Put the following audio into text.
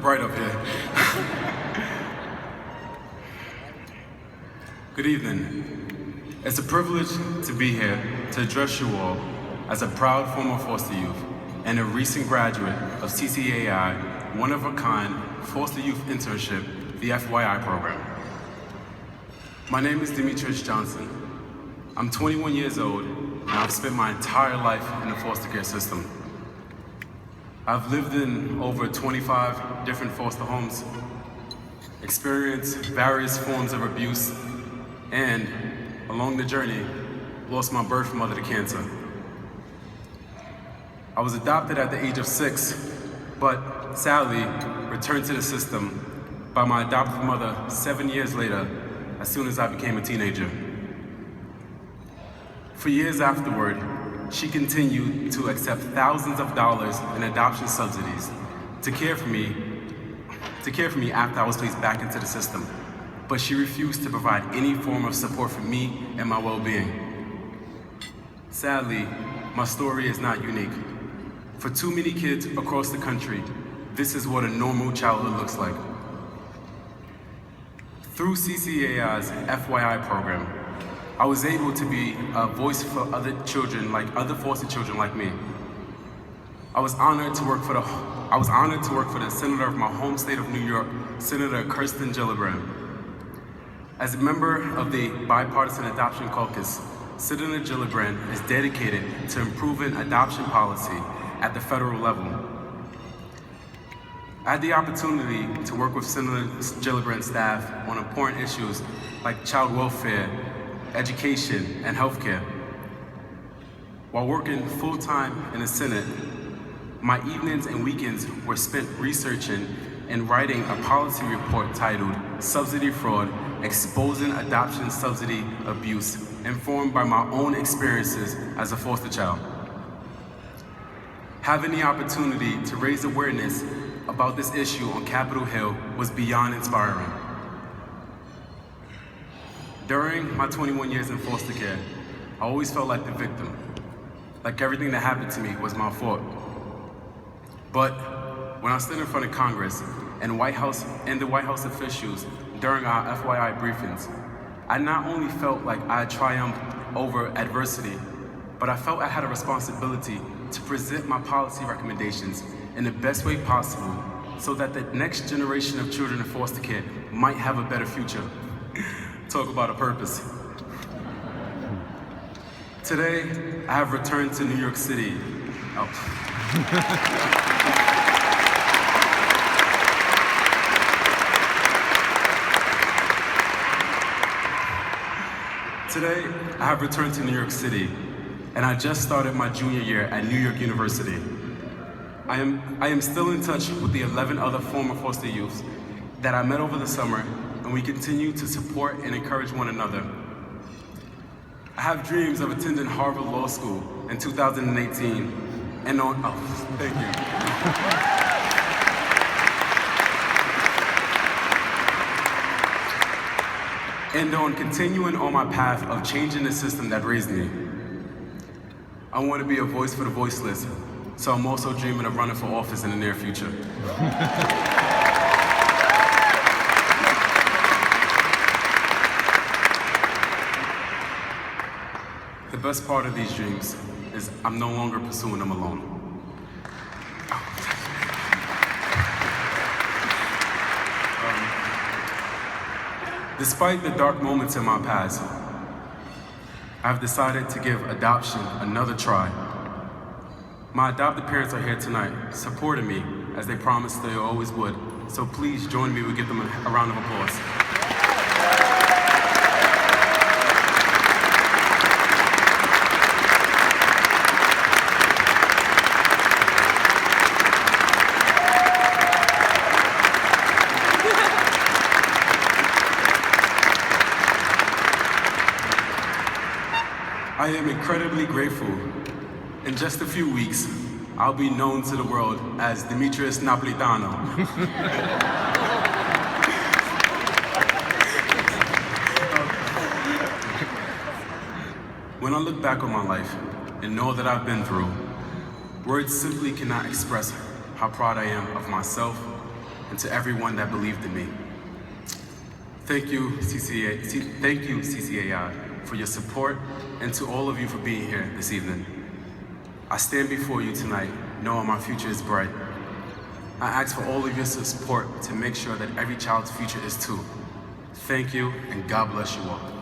bright up here. Good evening. It's a privilege to be here to address you all as a proud former foster youth and a recent graduate of CCAI, one-of-a-kind foster youth internship, the FYI program. My name is Demetrius Johnson. I'm 21 years old, and I've spent my entire life in the foster care system. I've lived in over 25 different foster homes, experienced various forms of abuse, and along the journey, lost my birth mother to cancer. I was adopted at the age of 6, but sadly returned to the system by my adoptive mother 7 years later, as soon as I became a teenager. For years afterward, she continued to accept thousands of dollars in adoption subsidies to care for me after I was placed back into the system. But she refused to provide any form of support for me and my well-being. Sadly, my story is not unique. For too many kids across the country, this is what a normal childhood looks like. Through CCAI's FYI program, I was able to be a voice for other foster children like me. I was honored to work for the senator of my home state of New York, Senator Kirsten Gillibrand. As a member of the Bipartisan Adoption Caucus, Senator Gillibrand is dedicated to improving adoption policy at the federal level. I had the opportunity to work with Senator Gillibrand's staff on important issues like child welfare, education, and healthcare. While working full-time in the Senate, my evenings and weekends were spent researching and writing a policy report titled Subsidy Fraud, Exposing Adoption Subsidy Abuse, informed by my own experiences as a foster child. Having the opportunity to raise awareness about this issue on Capitol Hill was beyond inspiring. During my 21 years in foster care, I always felt like the victim, like everything that happened to me was my fault. But when I stood in front of Congress and the White House officials during our FYI briefings, I not only felt like I had triumphed over adversity, but I felt I had a responsibility to present my policy recommendations in the best way possible so that the next generation of children in foster care might have a better future. Talk about a purpose. Today, I have returned to New York City. Today, I have returned to New York City, and I just started my junior year at New York University. I am still in touch with the 11 other former foster youths that I met over the summer, and we continue to support and encourage one another. I have dreams of attending Harvard Law School in 2018 and on, thank you. And on continuing on my path of changing the system that raised me. I want to be a voice for the voiceless, so I'm also dreaming of running for office in the near future. The best part of these dreams is I'm no longer pursuing them alone. Despite the dark moments in my past, I've decided to give adoption another try. My adopted parents are here tonight, supporting me as they promised they always would. So please join me, we give them a round of applause. I am incredibly grateful. In just a few weeks, I'll be known to the world as Demetrius Napolitano. When I look back on my life and know that I've been through, words simply cannot express how proud I am of myself and to everyone that believed in me. Thank you, CCAI, for your support, and to all of you for being here this evening. I stand before you tonight knowing my future is bright. I ask for all of your support to make sure that every child's future is too. Thank you, and God bless you all.